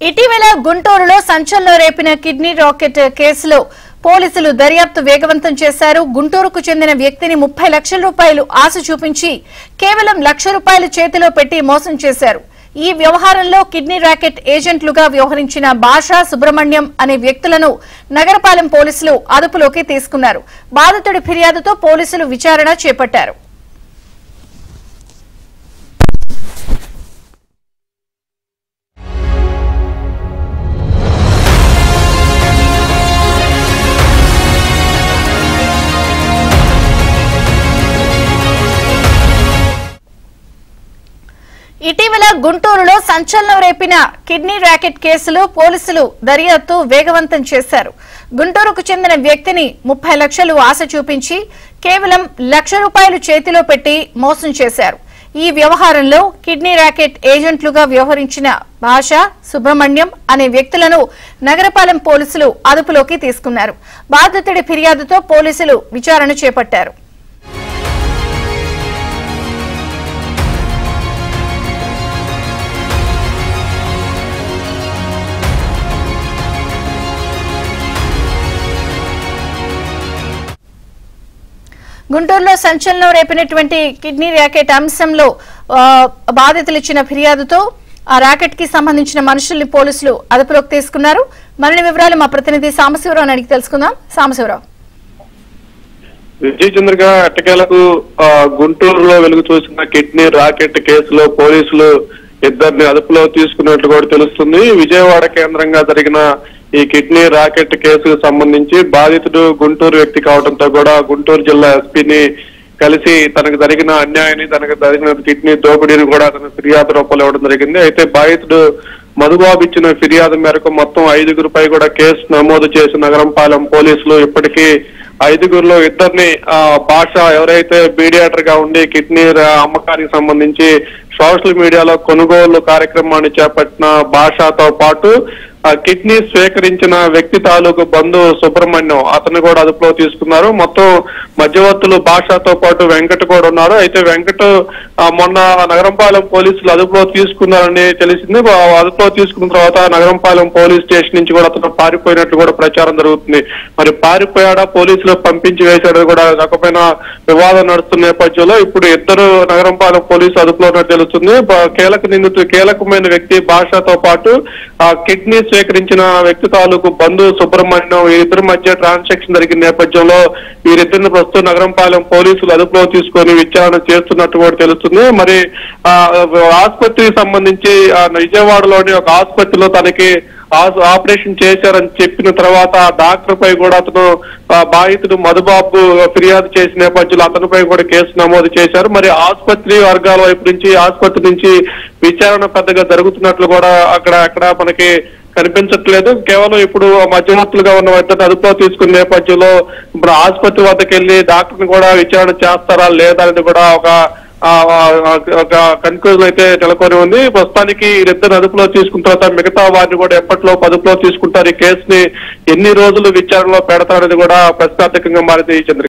ఇటీవల గుంటూరులో సంచలనం రేపిన కిడ్నీ రాకెట్ కేసులో పోలీసులు దర్యాప్తు వేగవంతం చేశారు. గుంటూరుకు చెందిన వ్యక్తిని 30 లక్షల రూపాయలు ఆశ చూపించి కేవలం ₹1,00,000 చేతిలో పెట్టి మోసం చేశారు. ఈ వ్యవహారంలో కిడ్నీ రాకెట్ ఏజెంట్లుగా వ్యవహరించిన భాషా సుబ్రహ్మణ్యం అనే వ్యక్తులను నగరపాలెం పోలీసులు అదుపులోకి తీసుకున్నారు. బాధితుడి ఫిర్యాదుతో పోలీసులు విచారణ చేపట్టారు. ఇటీవల గుంటూరులో సంచలనం రేపిన కిడ్నీ రాకెట్ కేసులో పోలీసులు దర్యాప్తు వేగవంతం చేశారు. గుంటూరుకు చెందిన వ్యక్తిని 30 లక్షలు ఆశ చూపించి కేవలం ₹1,00,000 చేతిలో పెట్టి మోసం చేశారు. ఈ వ్యవహారంలో కిడ్నీ రాకెట్ ఏజెంట్లుగా వ్యవహరించిన భాషా సుబ్రహ్మణ్యం అనే వ్యక్తులను నగరపాలెం పోలీసులు అదుపులోకి తీసుకున్నారు. బాధితుడి ఫిర్యాదుతో పోలీసులు విచారణ చేపట్టారు. గుంటూరులో సంచలనం రేపినటువంటి కిడ్నీ రాకెట్ అంశంలో బాధితులు ఇచ్చిన ఫిర్యాదుతో ఆ రాకెట్ కి సంబంధించిన మనుషుల్ని పోలీసులు అదుపులోకి తీసుకున్నారు. మరిన్ని వివరాలు మా ప్రతినిధి సాంబశివరావు అడిగి తెలుసుకుందాం. సాంబశివరావు, విజయ్ చంద్రగా ఎట్టకేలకు గుంటూరులో వెలుగు చూసిన కిడ్నీ రాకెట్ కేసులో పోలీసులు ఇద్దరిని అదుపులో తీసుకున్నట్లు కూడా తెలుస్తుంది. విజయవాడ కేంద్రంగా జరిగిన ఈ కిడ్నీ రాకెట్ కేసుకు సంబంధించి బాధితుడు గుంటూరు వ్యక్తి కావడంతో కూడా గుంటూరు జిల్లా ఎస్పీని కలిసి తనకు జరిగిన అన్యాయాన్ని, తనకు జరిగిన కిడ్నీ దోపిడీని కూడా తన ఫిర్యాదు రూపంలో ఇవ్వడం జరిగింది. అయితే బాధితుడు మధుబాబు ఇచ్చిన ఫిర్యాదు మేరకు మొత్తం 5గురిపై కూడా కేసు నమోదు చేసి నగరంపాలెం పోలీసులు ఇప్పటికీ 5గురిలో ఇద్దరిని భాష ఎవరైతే మీడియేటర్ గా ఉండి కిడ్నీ అమ్మకానికి సంబంధించి సోషల్ మీడియాలో కొనుగోలు కార్యక్రమాన్ని చేపట్టిన భాషతో పాటు కిడ్నీ స్వీకరించిన వ్యక్తి తాలూకు బంధువు సుబ్రహ్మణ్యం అతను కూడా అదుపులో తీసుకున్నారు. మొత్తం మధ్యవర్తులు భాషతో పాటు వెంకట్ కూడా ఉన్నారు. అయితే వెంకట్ మొన్న నగరంపాలెం పోలీసులు అదుపులో తీసుకున్నారని తెలిసింది. అదుపులో తీసుకున్న తర్వాత నగరంపాలెం పోలీస్ స్టేషన్ నుంచి కూడా అతను పారిపోయినట్లు కూడా ప్రచారం జరుగుతుంది. మరి పారిపోయాడా, పోలీసులు పంపించి వేశాడు కూడా రకమైన వివాదం నడుస్తున్న నేపథ్యంలో ఇప్పుడు ఇద్దరు నగరంపాలెం పోలీసు అదుపులో ఉన్నట్టు తెలుస్తుంది. కీలకమైన వ్యక్తి భాషతో పాటు కిడ్నీ స్వీకరించిన వ్యక్తి తాలూకు బంధువు సుబ్రహ్మణ్యం వీరిద్దరి మధ్య ట్రాన్సాక్షన్ జరిగిన నేపథ్యంలో వీరిద్దరిని ప్రస్తుతం నగరంపాలెం పోలీసులు అదుపులో తీసుకొని విచారణ చేస్తున్నట్టు కూడా తెలుస్తుంది. మరి ఆసుపత్రికి సంబంధించి విజయవాడలోని ఒక ఆసుపత్రిలో తనకి ఆపరేషన్ చేశారని చెప్పిన తర్వాత డాక్టర్ పై కూడా అతను బాధితుడు మధుబాబు ఫిర్యాదు చేసిన నేపథ్యంలో అతనిపై కూడా కేసు నమోదు చేశారు. మరి ఆసుపత్రి వర్గాల వైపు నుంచి, ఆసుపత్రి నుంచి విచారణ పెద్దగా జరుగుతున్నట్లు కూడా అక్కడ మనకి కనిపించట్లేదు. కేవలం ఇప్పుడు మధ్యవర్తులుగా ఉన్న ఇద్దరు అదుపులో తీసుకున్న నేపథ్యంలో ఇప్పుడు ఆసుపత్రి వద్దకు వెళ్లి డాక్టర్ని కూడా విచారణ చేస్తారా లేదా అనేది కూడా ఒక కన్క్లూజన్ అయితే నెలకొని ఉంది. ప్రస్తుతానికి వీరిద్దరు అదుపులో తీసుకున్న తర్వాత మిగతా వారిని కూడా ఎప్పట్లో అదుపులో తీసుకుంటారు. ఈ కేసుని ఎన్ని రోజులు విచారణలో పెడతారనేది కూడా ప్రశ్నార్థకంగా మారింది. చంద్ర